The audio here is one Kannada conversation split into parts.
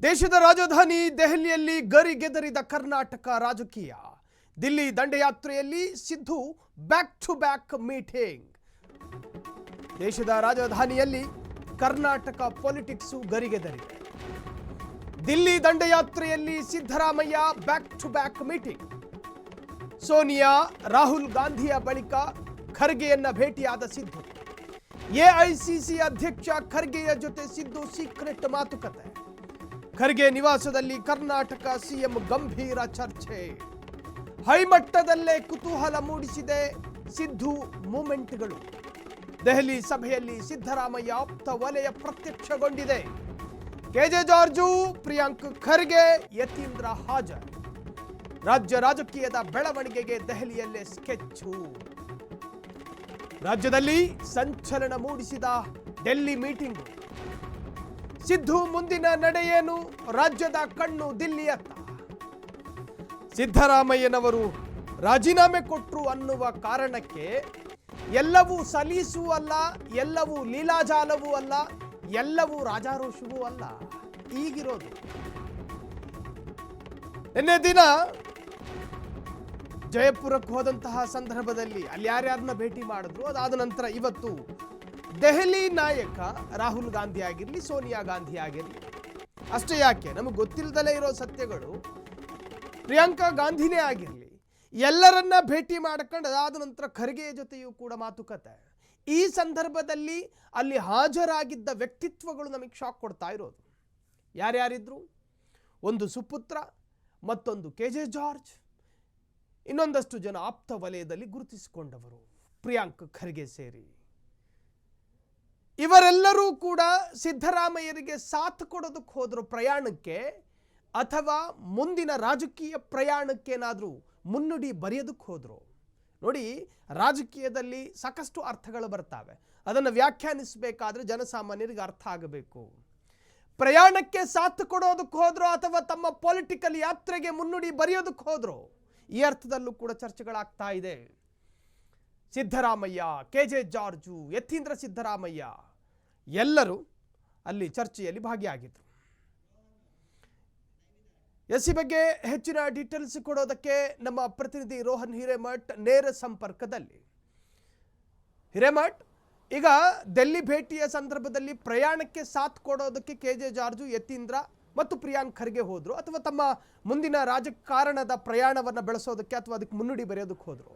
ದೇಶದ ರಾಜಧಾನಿ ದೆಹಲಿಯಲ್ಲಿ ಗರಿಗೆದರಿದ ಕರ್ನಾಟಕ ರಾಜಕೀಯ. ದಿಲ್ಲಿ ದಂಡಯಾತ್ರೆಯಲ್ಲಿ Siddu back to back meeting. ದೇಶದ ರಾಜಧಾನಿಯಲ್ಲಿ ಕರ್ನಾಟಕ ಪೊಲಿಟಿಕ್ಸ್ ಗರಿಗೆದರಿದೆ. ದಿಲ್ಲಿ ದಂಡಯಾತ್ರೆಯಲ್ಲಿ Siddaramaiah back to back meeting. Sonia Rahul ಗಾಂಧಿಯ ಬಳಿಕ ಖರ್ಗೆಯನ್ನ ಭೇಟಿಯಾದ ಸಿದ್ದು. ಎಐಸಿಸಿ ಅಧ್ಯಕ್ಷ ಖರ್ಗೆಯ ಜೊತೆ ಸಿದ್ದು ಸೀಕ್ರೆಟ್ ಮಾತುಕತೆ. ಖರ್ಗೆ ನಿವಾಸದಲ್ಲಿ ಕರ್ನಾಟಕ ಸಿಎಂ ಗಂಭೀರ ಚರ್ಚೆ. ಹೈಮಟ್ಟದಲ್ಲೇ ಕುತೂಹಲ ಮೂಡಿಸಿದೆ ಸಿದ್ದು ಮೂಮೆಂಟ್ಗಳು. ದೆಹಲಿ ಸಭೆಯಲ್ಲಿ ಸಿದ್ದರಾಮಯ್ಯ ಆಪ್ತ ವಲಯ ಪ್ರತ್ಯಕ್ಷಗೊಂಡಿದೆ. ಕೆಜೆ ಜಾರ್ಜು, ಪ್ರಿಯಾಂಕ್ ಖರ್ಗೆ, ಯತೀಂದ್ರ ಹಾಜರ್. ರಾಜ್ಯ ರಾಜಕೀಯದ ಬೆಳವಣಿಗೆಗೆ ದೆಹಲಿಯಲ್ಲೇ ಸ್ಕೆಚ್ಚು. ರಾಜ್ಯದಲ್ಲಿ ಸಂಚಲನ ಮೂಡಿಸಿದ ಡೆಲ್ಲಿ ಮೀಟಿಂಗ್. ಸಿದ್ದು ಮುಂದಿನ ನಡೆಯೇನು? ರಾಜ್ಯದ ಕಣ್ಣು ದಿಲ್ಲಿಯತ್ತ. ಸಿದ್ದರಾಮಯ್ಯನವರು ರಾಜೀನಾಮೆ ಕೊಟ್ಟರು ಅನ್ನುವ ಕಾರಣಕ್ಕೆ ಎಲ್ಲವೂ ಸಲೀಸೂ ಅಲ್ಲ, ಎಲ್ಲವೂ ಲೀಲಾಜಾಲವೂ ಅಲ್ಲ, ಎಲ್ಲವೂ ರಾಜಾರೋಷವೂ ಅಲ್ಲ. ಈಗಿರೋದು ನಿನ್ನೆ ದಿನ ಜಯಪುರಕ್ಕೆ ಹೋದಂತಹ ಸಂದರ್ಭದಲ್ಲಿ ಅಲ್ಲಿ ಯಾರ್ಯಾರನ್ನ ಭೇಟಿ ಮಾಡಿದ್ರು. ಅದಾದ ನಂತರ ಇವತ್ತು ದೆಹಲಿ ನಾಯಕ ರಾಹುಲ್ ಗಾಂಧಿ ಆಗಿರಲಿ, ಸೋನಿಯಾ ಗಾಂಧಿ ಆಗಿರಲಿ, ಅಷ್ಟೇ ಯಾಕೆ ನಮಗೆ ಗೊತ್ತಿಲ್ಲದಲೇ ಇರೋ ಸತ್ಯಗಳು, ಪ್ರಿಯಾಂಕಾ ಗಾಂಧಿನೇ ಆಗಿರಲಿ, ಎಲ್ಲರನ್ನ ಭೇಟಿ ಮಾಡ್ಕೊಂಡು ಅದಾದ ನಂತರ ಖರ್ಗೆ ಜೊತೆಯೂ ಕೂಡ ಮಾತುಕತೆ. ಈ ಸಂದರ್ಭದಲ್ಲಿ ಅಲ್ಲಿ ಹಾಜರಾಗಿದ್ದ ವ್ಯಕ್ತಿತ್ವಗಳು ನಮಗೆ ಶಾಕ್ ಕೊಡ್ತಾ ಇರೋದು. ಯಾರ್ಯಾರಿದ್ರು? ಒಂದು ಸುಪುತ್ರ, ಮತ್ತೊಂದು ಕೆಜೆ ಜಾರ್ಜ್, ಇನ್ನೊಂದಷ್ಟು ಜನ ಆಪ್ತ ವಲಯದಲ್ಲಿ ಗುರುತಿಸಿಕೊಂಡವರು, ಪ್ರಿಯಾಂಕ್ ಖರ್ಗೆ ಸೇರಿ. ಇವರೆಲ್ಲರೂ ಕೂಡ ಸಿದ್ದರಾಮಯ್ಯರಿಗೆ ಸಾಥ್ ಕೊಡೋದಕ್ಕೆ ಹೋದ್ರು ಪ್ರಯಾಣಕ್ಕೆ, ಅಥವಾ ಮುಂದಿನ ರಾಜಕೀಯ ಪ್ರಯಾಣಕ್ಕೇನಾದರೂ ಮುನ್ನುಡಿ ಬರೆಯೋದಕ್ಕೆ ಹೋದ್ರು. ನೋಡಿ, ರಾಜಕೀಯದಲ್ಲಿ ಸಾಕಷ್ಟು ಅರ್ಥಗಳು ಬರ್ತಾವೆ. ಅದನ್ನು ವ್ಯಾಖ್ಯಾನಿಸಬೇಕಾದ್ರೆ ಜನಸಾಮಾನ್ಯರಿಗೆ ಅರ್ಥ ಆಗಬೇಕು. ಪ್ರಯಾಣಕ್ಕೆ ಸಾಥ್ ಕೊಡೋದಕ್ಕೆ ಹೋದ್ರು ಅಥವಾ ತಮ್ಮ ಪೊಲಿಟಿಕಲ್ ಯಾತ್ರೆಗೆ ಮುನ್ನುಡಿ ಬರೆಯೋದಕ್ಕೆ ಹೋದ್ರು, ಈ ಅರ್ಥದಲ್ಲೂ ಕೂಡ ಚರ್ಚೆಗಳಾಗ್ತಾ ಇದೆ. ಸಿದ್ದರಾಮಯ್ಯ, ಕೆಜೆ ಜಾರ್ಜು, ಯತೀಂದ್ರ ಸಿದ್ದರಾಮಯ್ಯ ಎಲ್ಲರೂ ಅಲ್ಲಿ ಚರ್ಚೆಯಲ್ಲಿ ಭಾಗಿಯಾಗಿದ್ದರು. ಈ ಬಗ್ಗೆ ಹೆಚ್ಚಿನ ಡೀಟೇಲ್ಸ್ ಕೊಡೋದಕ್ಕೆ ನಮ್ಮ ಪ್ರತಿನಿಧಿ ರೋಹನ್ ಹಿರೇಮಠ್ ನೇರ ಸಂಪರ್ಕದಲ್ಲಿ. ಹಿರೇಮಠ್, ಈಗ ದಿಲ್ಲಿ ಭೇಟಿಯ ಸಂದರ್ಭದಲ್ಲಿ ಪ್ರಯಾಣಕ್ಕೆ ಸಾಥ್ ಕೊಡೋದಕ್ಕೆ ಕೆಜೆ ಜಾರ್ಜು, ಯತೀಂದ್ರ ಮತ್ತು ಪ್ರಿಯಾಂಕ್ ಖರ್ಗೆ ಹೋದ್ರು, ಅಥವಾ ತಮ್ಮ ಮುಂದಿನ ರಾಜಕಾರಣದ ಪ್ರಯಾಣವನ್ನು ಬೆಳೆಸೋದಕ್ಕೆ ಅಥವಾ ಅದಕ್ಕೆ ಮುನ್ನುಡಿ ಬರೆಯೋದಕ್ಕೆ ಹೋದ್ರು?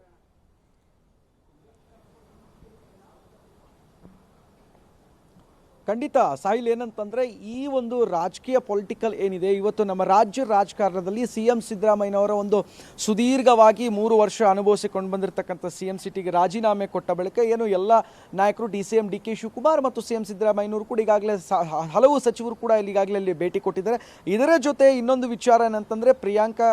ಖಂಡಿತ ಸಾಹಿಲ್, ಏನಂತಂದರೆ ಈ ಒಂದು ರಾಜಕೀಯ ಪೊಲಿಟಿಕಲ್ ಏನಿದೆ ಇವತ್ತು ನಮ್ಮ ರಾಜ್ಯ ರಾಜಕಾರಣದಲ್ಲಿ CM ಸಿದ್ದರಾಮಯ್ಯನವರ ಒಂದು ಸುದೀರ್ಘವಾಗಿ 3 ವರ್ಷ ಅನುಭವಿಸಿಕೊಂಡು ಬಂದಿರತಕ್ಕಂಥ CM ಸಿಟಿಗೆ ರಾಜೀನಾಮೆ ಕೊಟ್ಟ ಬಳಿಕ ಏನು ಎಲ್ಲ ನಾಯಕರು DCM DK ಶಿವಕುಮಾರ್ ಮತ್ತು CM ಸಿದ್ದರಾಮಯ್ಯನವರು ಕೂಡ ಈಗಾಗಲೇ ಹಲವು ಸಚಿವರು ಕೂಡ ಈಗಾಗಲೇ ಅಲ್ಲಿ ಭೇಟಿ ಕೊಟ್ಟಿದ್ದಾರೆ. ಇದರ ಜೊತೆ ಇನ್ನೊಂದು ವಿಚಾರ ಏನಂತಂದರೆ ಪ್ರಿಯಾಂಕಾ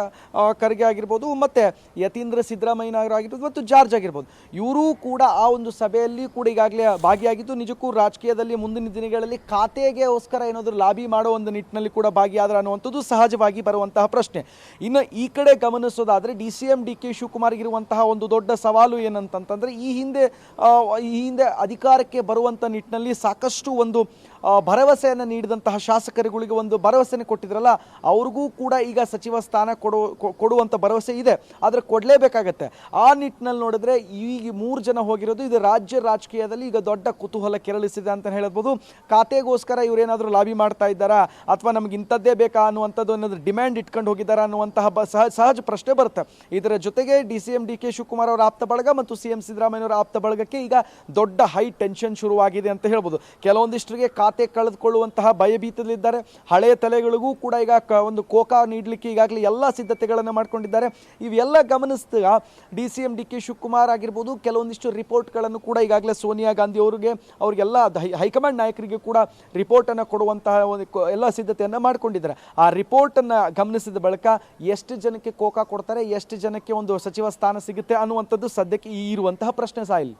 ಖರ್ಗೆ ಆಗಿರ್ಬೋದು, ಮತ್ತು ಯತೀಂದ್ರ ಸಿದ್ದರಾಮಯ್ಯನವರಾಗಿರ್ಬೋದು ಮತ್ತು ಜಾರ್ಜ್ ಆಗಿರ್ಬೋದು, ಇವರೂ ಕೂಡ ಆ ಒಂದು ಸಭೆಯಲ್ಲಿ ಕೂಡ ಈಗಾಗಲೇ ಭಾಗಿಯಾಗಿದ್ದು, ನಿಜಕ್ಕೂ ರಾಜಕೀಯದಲ್ಲಿ ಮುಂದಿನ ದಿನಗಳಲ್ಲಿ ಖಾತೆಗೋಸ್ಕರ ಏನಾದರೂ ಲಾಬಿ ಮಾಡೋ ಒಂದು ನಿಟ್ಟಿನಲ್ಲಿ ಕೂಡ ಭಾಗಿಯಾದ್ರೆ ಅನ್ನುವಂಥದ್ದು ಸಹಜವಾಗಿ ಬರುವಂತಹ ಪ್ರಶ್ನೆ. ಇನ್ನು ಈ ಕಡೆ ಗಮನಿಸೋದಾದರೆ DCM DK ಶಿವಕುಮಾರ್ ಇರುವಂತಹ ಒಂದು ದೊಡ್ಡ ಸವಾಲು ಏನಂತಂತಂದರೆ ಈ ಹಿಂದೆ ಅಧಿಕಾರಕ್ಕೆ ಬರುವಂಥ ನಿಟ್ಟಿನಲ್ಲಿ ಸಾಕಷ್ಟು ಒಂದು ಭರವಸೆಯನ್ನು ನೀಡಿದಂತಹ ಶಾಸಕರುಗಳಿಗೆ ಒಂದು ಭರವಸೆಯನ್ನು ಕೊಟ್ಟಿದ್ರಲ್ಲ, ಅವ್ರಿಗೂ ಕೂಡ ಈಗ ಸಚಿವ ಸ್ಥಾನ ಕೊಡುವಂಥ ಭರವಸೆ ಇದೆ, ಆದರೆ ಕೊಡಲೇಬೇಕಾಗತ್ತೆ. ಆ ನಿಟ್ಟಿನಲ್ಲಿ ನೋಡಿದ್ರೆ ಈಗ 3 ಜನ ಹೋಗಿರೋದು ಇದು ರಾಜ್ಯ ರಾಜಕೀಯದಲ್ಲಿ ಈಗ ದೊಡ್ಡ ಕುತೂಹಲ ಕೆರಳಿಸಿದೆ ಅಂತ ಹೇಳ್ಬೋದು. ಖಾತೆಗೋಸ್ಕರ ಇವರೇನಾದರೂ ಲಾಬಿ ಮಾಡ್ತಾ ಇದ್ದಾರಾ, ಅಥವಾ ನಮ್ಗೆ ಇಂಥದ್ದೇ ಬೇಕಾ ಅನ್ನುವಂಥದ್ದು ಏನಾದರೂ ಡಿಮ್ಯಾಂಡ್ ಇಟ್ಕೊಂಡು ಹೋಗಿದ್ದಾರಾ ಅನ್ನುವಂತಹ ಸಹಜ ಪ್ರಶ್ನೆ ಬರುತ್ತೆ. ಇದರ ಜೊತೆಗೆ DCM DK ಶಿವಕುಮಾರ್ ಅವರ ಆಪ್ತ ಬಳಗ ಮತ್ತು CM ಸಿದ್ದರಾಮಯ್ಯನವರ ಆಪ್ತ ಬಳಗಕ್ಕೆ ಈಗ ದೊಡ್ಡ ಹೈ ಟೆನ್ಷನ್ ಶುರುವಾಗಿದೆ ಅಂತ ಹೇಳ್ಬೋದು. ಕೆಲವೊಂದಿಷ್ಟರಿಗೆ ಖಾತೆ ಕಳೆದುಕೊಳ್ಳುವಂತಹ ಭಯಭೀತದಲ್ಲಿದ್ದಾರೆ. ಹಳೆಯ ತಲೆಗಳಿಗೂ ಕೂಡ ಈಗ ಒಂದು ಕೋಕಾ ನೀಡಲಿಕ್ಕೆ ಈಗಾಗಲೇ ಎಲ್ಲ ಸಿದ್ಧತೆಗಳನ್ನು ಮಾಡ್ಕೊಂಡಿದ್ದಾರೆ. ಇವೆಲ್ಲ ಗಮನಿಸಿದಾಗ DCM DK ಶಿವಕುಮಾರ್ ಆಗಿರ್ಬೋದು, ಕೆಲವೊಂದಿಷ್ಟು ರಿಪೋರ್ಟ್ಗಳನ್ನು ಕೂಡ ಈಗಾಗಲೇ ಸೋನಿಯಾ ಗಾಂಧಿ ಅವ್ರಿಗೆಲ್ಲ ಹೈಕಮಾಂಡ್ ನಾಯಕರಿಗೆ ಕೂಡ ರಿಪೋರ್ಟನ್ನು ಕೊಡುವಂತಹ ಎಲ್ಲ ಸಿದ್ಧತೆಯನ್ನು ಮಾಡಿಕೊಂಡಿದ್ದಾರೆ. ಆ ರಿಪೋರ್ಟನ್ನು ಗಮನಿಸಿದ ಬಳಿಕ ಎಷ್ಟು ಜನಕ್ಕೆ ಕೋಕಾ ಕೊಡ್ತಾರೆ, ಎಷ್ಟು ಜನಕ್ಕೆ ಒಂದು ಸಚಿವ ಸ್ಥಾನ ಸಿಗುತ್ತೆ ಅನ್ನುವಂಥದ್ದು ಸದ್ಯಕ್ಕೆ ಇರುವಂತಹ ಪ್ರಶ್ನೆ ಸಾಯಿಲ್.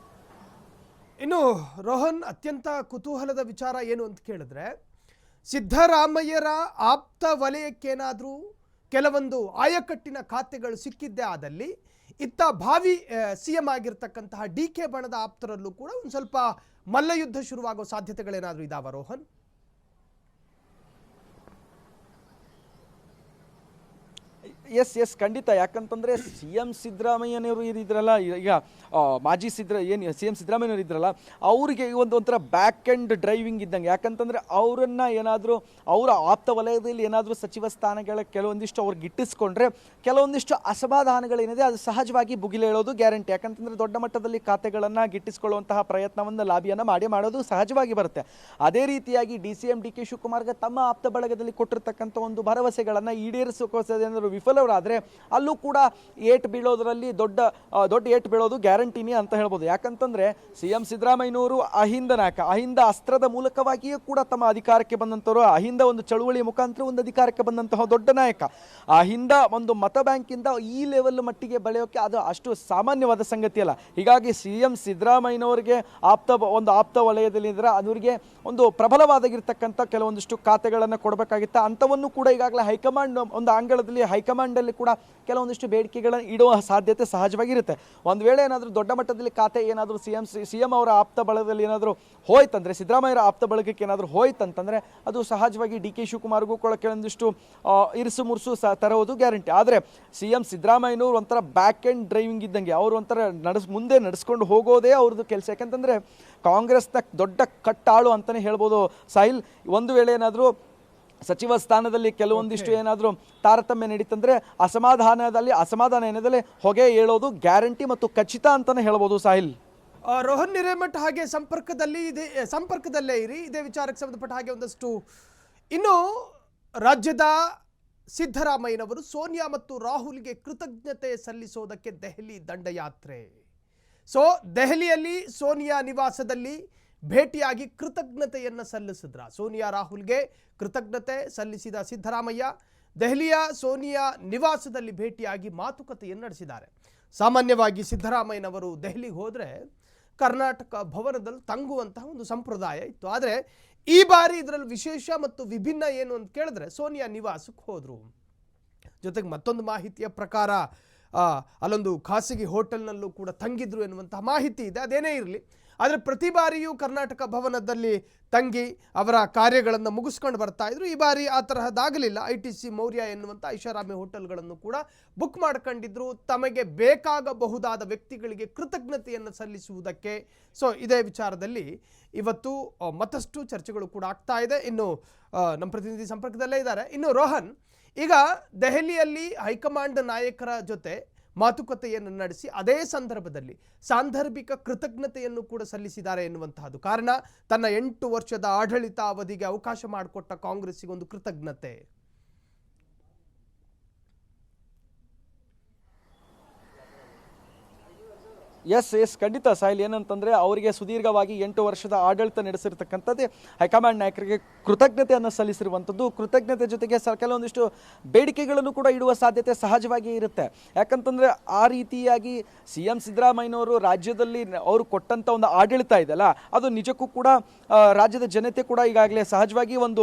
ಇನ್ನು ರೋಹನ್, ಅತ್ಯಂತ ಕುತೂಹಲದ ವಿಚಾರ ಏನು ಅಂತ ಕೇಳಿದ್ರೆ, ಸಿದ್ದರಾಮಯ್ಯರ ಆಪ್ತ ವಲಯಕ್ಕೇನಾದರೂ ಕೆಲವೊಂದು ಆಯಕಟ್ಟಿನ ಖಾತೆಗಳು ಸಿಕ್ಕಿದ್ದೇ ಆದಲ್ಲಿ ಇತ್ತ ಭಾವಿ CM ಆಗಿರ್ತಕ್ಕಂತಹ DK ಬಣದ ಆಪ್ತರಲ್ಲೂ ಕೂಡ ಒಂದು ಸ್ವಲ್ಪ ಮಲ್ಲಯುದ್ಧ ಶುರುವಾಗೋ ಸಾಧ್ಯತೆಗಳೇನಾದರೂ ಇದಾವ ರೋಹನ್? ಎಸ್ ಖಂಡಿತ. ಯಾಕಂತಂದ್ರೆ ಸಿ ಎಂ ಸಿದ್ದರಾಮಯ್ಯನವರು ಇದ್ರಲ್ಲ, ಈಗ ಮಾಜಿ ಸಿ ಎಂ ಸಿದ್ದರಾಮಯ್ಯನವರು ಇದ್ರಲ್ಲ, ಅವರಿಗೆ ಒಂಥರ ಬ್ಯಾಕ್ ಎಂಡ್ ಡ್ರೈವಿಂಗ್ ಇದ್ದಂಗೆ. ಯಾಕಂತಂದ್ರೆ ಅವರನ್ನ ಏನಾದರೂ ಅವರ ಆಪ್ತ ವಲಯದಲ್ಲಿ ಏನಾದರೂ ಸಚಿವ ಸ್ಥಾನಗಳ ಕೆಲವೊಂದಿಷ್ಟು ಅವ್ರಿಗೆ ಗಿಟ್ಟಿಸ್ಕೊಂಡ್ರೆ ಕೆಲವೊಂದಿಷ್ಟು ಅಸಮಾಧಾನಗಳೇನಿದೆ ಅದು ಸಹಜವಾಗಿ ಭುಗಿಲೇಳೋದು ಗ್ಯಾರಂಟಿ. ಯಾಕಂತಂದ್ರೆ ದೊಡ್ಡ ಮಟ್ಟದಲ್ಲಿ ಖಾತೆಗಳನ್ನು ಗಿಟ್ಟಿಸ್ಕೊಳ್ಳುವಂತಹ ಪ್ರಯತ್ನವನ್ನು ಲಾಬಿಯನ್ನು ಮಾಡೋದು ಸಹಜವಾಗಿ ಬರುತ್ತೆ. ಅದೇ ರೀತಿಯಾಗಿ ಡಿ.ಕೆ ಶಿವಕುಮಾರ್ಗೆ ತಮ್ಮ ಆಪ್ತ ಬಳಗದಲ್ಲಿ ಕೊಟ್ಟಿರ್ತಕ್ಕಂಥ ಒಂದು ಭರವಸೆಗಳನ್ನು ಈಡೇರಿಸೋದೇನಾದರೂ ವಿಫಲರಾದರೆ ಅಲ್ಲೂ ಕೂಡ ಏಟ್ ಬೀಳೋದ್ರಲ್ಲಿ ದೊಡ್ಡ ಏಟ್ ಬೀಳೋದು ಗ್ಯಾರಂಟಿನೇ ಅಂತ ಹೇಳ್ಬೋದು. ಯಾಕಂತಂದ್ರೆ ಸಿ ಎಂ ಸಿದ್ದರಾಮಯ್ಯನವರು ಅಹಿಂದ ನಾಯಕ, ಅಹಿಂದ ಅಸ್ತ್ರದ ಮೂಲಕವಾಗಿಯೂ ಕೂಡ ತಮ್ಮ ಅಧಿಕಾರಕ್ಕೆ ಬಂದಂಥವ್ರು, ಅಹಿಂದ ಒಂದು ಚಳುವಳಿ ಮುಖಾಂತರ ಒಂದು ಅಧಿಕಾರಕ್ಕೆ ಬಂದಂತಹ ದೊಡ್ಡ ನಾಯಕ. ಅಹಿಂದ ಒಂದು ಮತ ಬ್ಯಾಂಕಿಂದ ಈ ಲೆವೆಲ್ ಮಟ್ಟಿಗೆ ಬೆಳೆಯೋಕೆ ಅದು ಅಷ್ಟು ಸಾಮಾನ್ಯವಾದ ಸಂಗತಿ ಅಲ್ಲ. ಹೀಗಾಗಿ ಸಿ ಎಂ ಸಿದ್ದರಾಮಯ್ಯನವರಿಗೆ ಆಪ್ತ ವಲಯದಲ್ಲಿ ಇದ್ರೆ ಅವರಿಗೆ ಒಂದು ಪ್ರಬಲವಾಗಿರ್ತಕ್ಕಂಥ ಕೆಲವೊಂದಿಷ್ಟು ಖಾತೆಗಳನ್ನು ಕೊಡಬೇಕಾಗಿತ್ತು. ಅಂಥವನ್ನು ಕೂಡ ಈಗಾಗಲೇ ಹೈಕಮಾಂಡ್ ಒಂದು ಅಂಗಳದಲ್ಲಿ ಹೈಕಮಾಂಡಲ್ಲಿ ಕೂಡ ಕೆಲವೊಂದಿಷ್ಟು ಬೇಡಿಕೆಗಳನ್ನು ಇಡುವ ಸಾಧ್ಯತೆ ಸಹಜವಾಗಿರುತ್ತೆ. ಒಂದು ವೇಳೆ ಏನಾದರೂ ದೊಡ್ಡ ಮಟ್ಟದಲ್ಲಿ ಖಾತೆ ಏನಾದರೂ ಸಿ ಎಂ ಅವರ ಆಪ್ತ ಬಳಗದಲ್ಲಿ ಏನಾದರೂ ಹೋಯ್ತಂದ್ರೆ, ಸಿದ್ದರಾಮಯ್ಯರ ಆಪ್ತ ಬಳಗಕ್ಕೆ ಏನಾದರೂ ಹೋಯ್ತಂತಂದ್ರೆ ಅದು ಸಹಜವಾಗಿ ಡಿ.ಕೆ ಶಿವಕುಮಾರ್ಗೂ ಕೂಡ ಕೆಲವೊಂದಿಷ್ಟು ಇರಿಸು ಮುರುಸು ತರೋದು ಗ್ಯಾರಂಟಿ. ಆದರೆ ಸಿ ಎಂ ಸಿದ್ದರಾಮಯ್ಯನವರು ಒಂಥರ ಬ್ಯಾಕ್ ಎಂಡ್ ಡ್ರೈವಿಂಗ್ ಇದ್ದಂಗೆ, ಅವರು ಒಂಥರ ಮುಂದೆ ನಡೆಸ್ಕೊಂಡು ಹೋಗೋದೇ ಅವ್ರದ್ದು ಕೆಲಸ. ಯಾಕಂತಂದ್ರೆ ಕಾಂಗ್ರೆಸ್ನ ದೊಡ್ಡ ಕಟ್ಟಾಳು ಅಂತಲೇ ಹೇಳ್ಬೋದು ಸಾಹಿಲ್. ಒಂದು ವೇಳೆ ಏನಾದರೂ ಸಚಿವ ಸ್ಥಾನದಲ್ಲಿ ಕೆಲವೊಂದಿಷ್ಟು ಏನಾದರೂ ತಾರತಮ್ಯ ನಡೀತಂದ್ರೆ ಅಸಮಾಧಾನ ಏನಿದೆ ಹೊಗೆ ಏಳೋದು ಗ್ಯಾರಂಟಿ ಮತ್ತು ಖಚಿತ ಅಂತಾನೆ ಹೇಳ್ಬೋದು ಸಾಹಿಲ್. ರೋಹನ್ ಹಿರೇಮಠ್ ಹಾಗೆ ಸಂಪರ್ಕದಲ್ಲೇ ಇರಿ. ಇದೇ ವಿಚಾರಕ್ಕೆ ಸಂಬಂಧಪಟ್ಟ ಹಾಗೆ ಒಂದಷ್ಟು ಇನ್ನು ರಾಜ್ಯದ ಸಿದ್ದರಾಮಯ್ಯನವರು ಸೋನಿಯಾ ಮತ್ತು ರಾಹುಲ್ಗೆ ಕೃತಜ್ಞತೆ ಸಲ್ಲಿಸೋದಕ್ಕೆ ದೆಹಲಿ ದಂಡಯಾತ್ರೆ. ಸೊ ದೆಹಲಿಯಲ್ಲಿ ಸೋನಿಯಾ ನಿವಾಸದಲ್ಲಿ ಭೇಟಿಯಾಗಿ ಕೃತಜ್ಞತೆಯನ್ನು ಸಲ್ಲಿಸಿದ್ರ ಸೋನಿಯಾ ರಾಹುಲ್ಗೆ ಕೃತಜ್ಞತೆ ಸಲ್ಲಿಸಿದ ಸಿದ್ದರಾಮಯ್ಯ ದೆಹಲಿಯ ಸೋನಿಯಾ ನಿವಾಸದಲ್ಲಿ ಭೇಟಿಯಾಗಿ ಮಾತುಕತೆಯನ್ನು ನಡೆಸಿದ್ದಾರೆ. ಸಾಮಾನ್ಯವಾಗಿ ಸಿದ್ದರಾಮಯ್ಯನವರು ದೆಹಲಿಗೆ ಹೋದರೆ ಕರ್ನಾಟಕ ಭವನದಲ್ಲಿ ತಂಗುವಂತಹ ಒಂದು ಸಂಪ್ರದಾಯ ಇತ್ತು. ಆದರೆ ಈ ಬಾರಿ ಇದರಲ್ಲಿ ವಿಶೇಷ ಮತ್ತು ವಿಭಿನ್ನ ಏನು ಅಂತ ಕೇಳಿದ್ರೆ ಸೋನಿಯಾ ನಿವಾಸಕ್ಕೆ ಹೋದರು. ಜೊತೆಗೆ ಮತ್ತೊಂದು ಮಾಹಿತಿಯ ಪ್ರಕಾರ ಅಲ್ಲೊಂದು ಖಾಸಗಿ ಹೋಟೆಲ್ನಲ್ಲೂ ಕೂಡ ತಂಗಿದ್ರು ಎನ್ನುವಂತಹ ಮಾಹಿತಿ ಇದೆ. ಅದೇನೇ ಇರಲಿ, ಆದರೆ ಪ್ರತಿ ಬಾರಿಯೂ ಕರ್ನಾಟಕ ಭವನದಲ್ಲಿ ತಂಗಿ ಅವರ ಕಾರ್ಯಗಳನ್ನು ಮುಗಿಸ್ಕೊಂಡು ಬರ್ತಾ ಇದ್ರು. ಈ ಬಾರಿ ಆ ತರಹದಾಗಲಿಲ್ಲ. ITC ಮೌರ್ಯ ಎನ್ನುವಂಥ ಐಷಾರಾಮಿ ಹೋಟೆಲ್ಗಳನ್ನು ಕೂಡ ಬುಕ್ ಮಾಡ್ಕೊಂಡಿದ್ರು ತಮಗೆ ಬೇಕಾಗಬಹುದಾದ ವ್ಯಕ್ತಿಗಳಿಗೆ ಕೃತಜ್ಞತೆಯನ್ನು ಸಲ್ಲಿಸುವುದಕ್ಕೆ. ಸೊ ಇದೇ ವಿಚಾರದಲ್ಲಿ ಇವತ್ತು ಮತ್ತಷ್ಟು ಚರ್ಚೆಗಳು ಕೂಡ ಆಗ್ತಾ ಇದೆ. ಇನ್ನು ನಮ್ಮ ಪ್ರತಿನಿಧಿ ಸಂಪರ್ಕದಲ್ಲೇ ಇದ್ದಾರೆ. ಇನ್ನು ರೋಹನ್, ಈಗ ದೆಹಲಿಯಲ್ಲಿ ಹೈಕಮಾಂಡ್ ನಾಯಕರ ಜೊತೆ ಮಾತುಕತೆಯನ್ನು ನಡೆಸಿ ಅದೇ ಸಂದರ್ಭದಲ್ಲಿ ಸಾಂದರ್ಭಿಕ ಕೃತಜ್ಞತೆಯನ್ನು ಕೂಡ ಸಲ್ಲಿಸಿದ್ದಾರೆ ಎನ್ನುವಂತಹದ್ದು. ಕಾರಣ ತನ್ನ 8 ವರ್ಷದ ಆಡಳಿತಾವಧಿಗೆ ಅವಕಾಶ ಮಾಡಿಕೊಟ್ಟ ಕಾಂಗ್ರೆಸ್ಸಿಗೆ ಒಂದು ಕೃತಜ್ಞತೆ. ಎಸ್ ಖಂಡಿತ ಸಾಹಿಲ್. ಏನಂತಂದರೆ ಅವರಿಗೆ ಸುದೀರ್ಘವಾಗಿ 8 ವರ್ಷದ ಆಡಳಿತ ನಡೆಸಿರ್ತಕ್ಕಂಥದ್ದೇ ಹೈಕಮಾಂಡ್ ನಾಯಕರಿಗೆ ಕೃತಜ್ಞತೆಯನ್ನು ಸಲ್ಲಿಸಿರುವಂಥದ್ದು. ಕೃತಜ್ಞತೆ ಜೊತೆಗೆ ಕೆಲವೊಂದಿಷ್ಟು ಬೇಡಿಕೆಗಳನ್ನು ಕೂಡ ಇಡುವ ಸಾಧ್ಯತೆ ಸಹಜವಾಗಿ ಇರುತ್ತೆ. ಯಾಕಂತಂದರೆ ಆ ರೀತಿಯಾಗಿ ಸಿ ಎಂ ಸಿದ್ದರಾಮಯ್ಯನವರು ರಾಜ್ಯದಲ್ಲಿ ಅವರು ಕೊಟ್ಟಂಥ ಒಂದು ಆಡಳಿತ ಇದೆಯಲ್ಲ, ಅದು ನಿಜಕ್ಕೂ ಕೂಡ ರಾಜ್ಯದ ಜನತೆ ಕೂಡ ಈಗಾಗಲೇ ಸಹಜವಾಗಿ ಒಂದು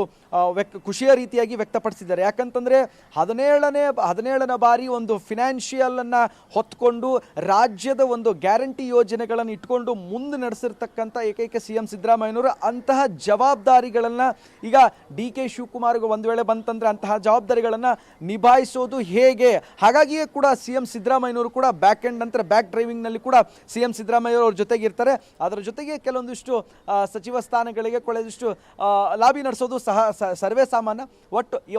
ಖುಷಿಯ ರೀತಿಯಾಗಿ ವ್ಯಕ್ತಪಡಿಸಿದ್ದಾರೆ. ಯಾಕಂತಂದರೆ 17ನೇ ಬಾರಿ ಒಂದು ಫಿನಾನ್ಷಿಯಲನ್ನು ಹೊತ್ಕೊಂಡು ರಾಜ್ಯದ ಒಂದು ಗ್ಯಾರಂಟಿ ಯೋಜನೆಗಳನ್ನು ಇಟ್ಕೊಂಡು ಮುಂದೆ ನಡೆಸಿರ್ತಕ್ಕಂಥ ಏಕೈಕ ಸಿ ಎಂ ಸಿದ್ದರಾಮಯ್ಯನವರು ಅಂತಹ ಜವಾಬ್ದಾರಿಗಳನ್ನು ಈಗ ಡಿ.ಕೆ ಶಿವಕುಮಾರ್ಗೆ ಒಂದು ವೇಳೆ ಬಂತಂದ್ರೆ ಅಂತಹ ಜವಾಬ್ದಾರಿಗಳನ್ನು ನಿಭಾಯಿಸೋದು ಹೇಗೆ, ಹಾಗಾಗಿಯೇ ಕೂಡ ಸಿ ಎಂ ಸಿದ್ದರಾಮಯ್ಯನವರು ಕೂಡ ಬ್ಯಾಕ್ ಎಂಡ್ ನಂತರ ಬ್ಯಾಕ್ ಡ್ರೈವಿಂಗ್ನಲ್ಲಿ ಕೂಡ ಸಿ ಎಂ ಸಿದ್ದರಾಮಯ್ಯವ್ರ ಜೊತೆಗೆ ಇರ್ತಾರೆ. ಅದರ ಜೊತೆಗೆ ಕೆಲವೊಂದಿಷ್ಟು ಸಚಿವ ಸ್ಥಾನಗಳಿಗೆ ಕೆಲವೊಂದಿಷ್ಟು ಲಾಬಿ ನಡೆಸೋದು ಸರ್ವೇ ಸಾಮಾನ್ಯ.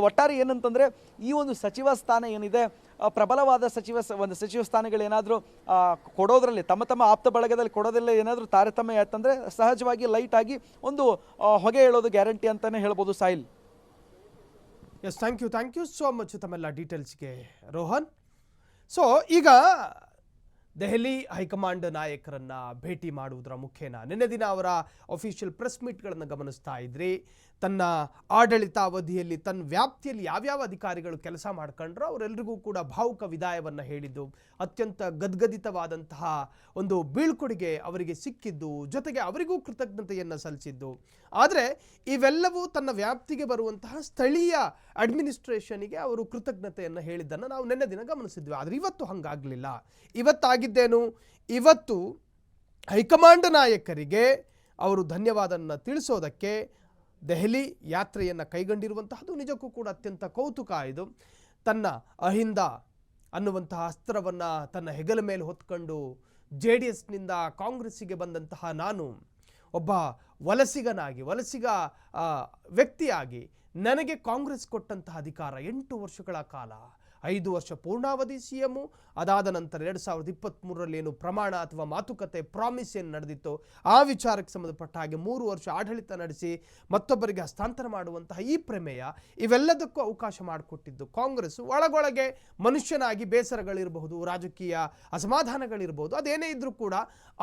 ಒಟ್ಟಾರೆ ಏನಂತಂದರೆ ಈ ಒಂದು ಸಚಿವ ಸ್ಥಾನ ಏನಿದೆ, ಪ್ರಬಲವಾದ ಸಚಿವ ಸ್ಥಾನಗಳೇನಾದರೂ ಕೊಡೋದ್ರಲ್ಲಿ ತಮ್ಮ ಆಪ್ತ ಬಳಗದಲ್ಲಿ ಕೊಡೋದ್ರಲ್ಲಿ ಏನಾದರೂ ತಾರತಮ್ಯ ಆಯ್ತಂದ್ರೆ ಸಹಜವಾಗಿ ಲೈಟ್ ಆಗಿ ಒಂದು ಹೊಗೆ ಹೇಳೋದು ಗ್ಯಾರಂಟಿ ಅಂತಾನೆ ಹೇಳ್ಬೋದು Sahil. Yes, thank you so much ತಮ್ಮೆಲ್ಲ ಡೀಟೇಲ್ಸ್ಗೆ ರೋಹನ್. ಸೊ ಈಗ ದೆಹಲಿ ಹೈಕಮಾಂಡ್ ನಾಯಕರನ್ನ ಭೇಟಿ ಮಾಡುವುದರ ಮುಖೇನ ನಿನ್ನೆ ದಿನ ಅವರ ಅಫಿಷಿಯಲ್ ಪ್ರೆಸ್ ಮೀಟ್ಗಳನ್ನು ಗಮನಿಸ್ತಾ ಇದ್ರಿ. ತನ್ನ ಆಡಳಿತಾವಧಿಯಲ್ಲಿ ತನ್ನ ವ್ಯಾಪ್ತಿಯಲ್ಲಿ ಯಾವ್ಯಾವ ಅಧಿಕಾರಿಗಳು ಕೆಲಸ ಮಾಡ್ಕೊಂಡ್ರೋ ಅವರೆಲ್ಲರಿಗೂ ಕೂಡ ಭಾವುಕ ವಿದಾಯವನ್ನು ಹೇಳಿದ್ದು, ಅತ್ಯಂತ ಗದ್ಗದಿತವಾದಂತಹ ಒಂದು ಬೀಳ್ಕೊಡುಗೆ ಅವರಿಗೆ ಸಿಕ್ಕಿದ್ದು, ಜೊತೆಗೆ ಅವರಿಗೂ ಕೃತಜ್ಞತೆಯನ್ನು ಸಲ್ಲಿಸಿದ್ದು. ಆದರೆ ಇವೆಲ್ಲವೂ ತನ್ನ ವ್ಯಾಪ್ತಿಗೆ ಬರುವಂತಹ ಸ್ಥಳೀಯ ಅಡ್ಮಿನಿಸ್ಟ್ರೇಷನ್ಗೆ ಅವರು ಕೃತಜ್ಞತೆಯನ್ನು ಹೇಳಿದ್ದನ್ನು ನಾವು ನಿನ್ನೆ ದಿನ ಗಮನಿಸಿದ್ವಿ. ಆದರೆ ಇವತ್ತು ಹಂಗಾಗಲಿಲ್ಲ. ಇವತ್ತಾಗಿದ್ದೇನು, ಇವತ್ತು ಹೈಕಮಾಂಡ್ ನಾಯಕರಿಗೆ ಅವರು ಧನ್ಯವಾದವನ್ನು ತಿಳಿಸೋದಕ್ಕೆ ದೆಹಲಿ ಯಾತ್ರೆಯನ್ನು ಕೈಗೊಂಡಿರುವಂತಹದ್ದು ನಿಜಕ್ಕೂ ಕೂಡ ಅತ್ಯಂತ ಕೌತುಕ. ಇದು ತನ್ನ ಅಹಿಂದ ಅನ್ನುವಂತಹ ಅಸ್ತ್ರವನ್ನು ತನ್ನ ಹೆಗಲ ಮೇಲೆ ಹೊತ್ಕೊಂಡು JDSನಿಂದ ಕಾಂಗ್ರೆಸ್ಸಿಗೆ ಬಂದಂತಹ ನಾನು ಒಬ್ಬ ವಲಸಿಗ ವ್ಯಕ್ತಿಯಾಗಿ ನನಗೆ ಕಾಂಗ್ರೆಸ್ ಕೊಟ್ಟಂತಹ ಅಧಿಕಾರ 8 ವರ್ಷಗಳ ಕಾಲ, 5 ವರ್ಷ ಪೂರ್ಣಾವಧಿ CM, ಅದಾದ ನಂತರ 2023ರಲ್ಲಿ ಏನು ಪ್ರಮಾಣ ಅಥವಾ ಮಾತುಕತೆ ಪ್ರಾಮಿಸ್ ಏನು ನಡೆದಿತ್ತು ಆ ವಿಚಾರಕ್ಕೆ ಸಂಬಂಧಪಟ್ಟ ಹಾಗೆ 3 ವರ್ಷ ಆಡಳಿತ ನಡೆಸಿ ಮತ್ತೊಬ್ಬರಿಗೆ ಹಸ್ತಾಂತರ ಮಾಡುವಂತಹ ಈ ಪ್ರಮೇಯ ಇವೆಲ್ಲದಕ್ಕೂ ಅವಕಾಶ ಮಾಡಿಕೊಟ್ಟಿದ್ದು ಕಾಂಗ್ರೆಸ್. ಒಳಗೊಳಗೆ ಮನುಷ್ಯನಾಗಿ ಬೇಸರಗಳಿರಬಹುದು, ರಾಜಕೀಯ ಅಸಮಾಧಾನಗಳಿರಬಹುದು, ಅದೇನೇ ಇದ್ರೂ ಕೂಡ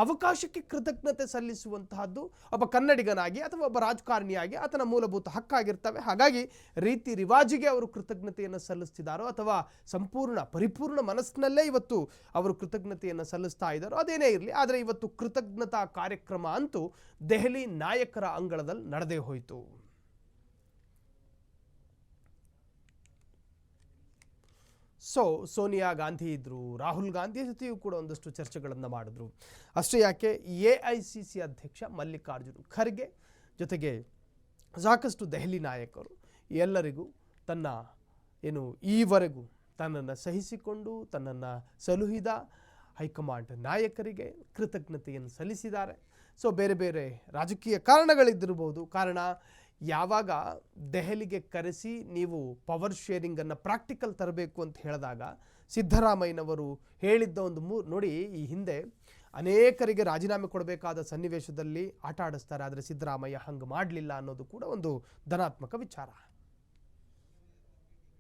ಅವಕಾಶಕ್ಕೆ ಕೃತಜ್ಞತೆ ಸಲ್ಲಿಸುವಂತಹದ್ದು ಒಬ್ಬ ಕನ್ನಡಿಗನಾಗಿ ಅಥವಾ ಒಬ್ಬ ರಾಜಕಾರಣಿಯಾಗಿ ಆತನ ಮೂಲಭೂತ ಹಕ್ಕಾಗಿರ್ತವೆ. ಹಾಗಾಗಿ ರೀತಿ ರಿವಾಜಿಗೆ ಅವರು ಕೃತಜ್ಞತೆಯನ್ನು ಸಲ್ಲಿಸ್ತಿದ್ದಾರೋ ಅಥವಾ ಸಂಪೂರ್ಣ ಪರಿಪೂರ್ಣ ಮನಸ್ಸಿನಲ್ಲೇ ಇವತ್ತು ಅವರು ಕೃತಜ್ಞತೆಯನ್ನು ಸಲ್ಲಿಸ್ತಾ ಇದ್ದಾರೋ ಅದೇನೇ ಇರಲಿ, ಆದರೆ ಇವತ್ತು ಕೃತಜ್ಞತಾ ಕಾರ್ಯಕ್ರಮ ಅಂತೂ ದೆಹಲಿ ನಾಯಕರ ಅಂಗಳದಲ್ಲಿ ನಡೆದೇ ಹೋಯಿತು. ಸೋನಿಯಾ ಗಾಂಧಿ ಇದ್ರು, ರಾಹುಲ್ ಗಾಂಧಿ ಜೊತೆಯೂ ಕೂಡ ಒಂದಷ್ಟು ಚರ್ಚೆಗಳನ್ನು ಮಾಡಿದ್ರು. ಅಷ್ಟೇ ಯಾಕೆ AICC ಅಧ್ಯಕ್ಷ ಮಲ್ಲಿಕಾರ್ಜುನ್ ಖರ್ಗೆ ಜೊತೆಗೆ ಸಾಕಷ್ಟು ದೆಹಲಿ ನಾಯಕರು ಎಲ್ಲರಿಗೂ ತನ್ನ ಈವರೆಗೂ ತನ್ನನ್ನು ಸಹಿಸಿಕೊಂಡು ತನ್ನನ್ನು ಸಲುಹಿದ ಹೈಕಮಾಂಡ್ ನಾಯಕರಿಗೆ ಕೃತಜ್ಞತೆಯನ್ನು ಸಲ್ಲಿಸಿದ್ದಾರೆ. ಬೇರೆ ಬೇರೆ ರಾಜಕೀಯ ಕಾರಣಗಳಿದ್ದಿರಬಹುದು. ಕಾರಣ ಯಾವಾಗ ದೆಹಲಿಗೆ ಕರೆಸಿ ನೀವು ಪವರ್ ಶೇರಿಂಗನ್ನು ಪ್ರಾಕ್ಟಿಕಲ್ ತರಬೇಕು ಅಂತ ಹೇಳಿದಾಗ ಸಿದ್ದರಾಮಯ್ಯನವರು ಹೇಳಿದ್ದ ಒಂದು ನೋಡಿ, ಈ ಹಿಂದೆ ಅನೇಕರಿಗೆ ರಾಜೀನಾಮೆ ಕೊಡಬೇಕಾದ ಸನ್ನಿವೇಶದಲ್ಲಿ ಆಟ ಆಡಿಸ್ತಾರೆ, ಆದರೆ ಸಿದ್ದರಾಮಯ್ಯ ಹಂಗೆ ಮಾಡಲಿಲ್ಲ ಅನ್ನೋದು ಕೂಡ ಒಂದು ಧನಾತ್ಮಕ ವಿಚಾರ.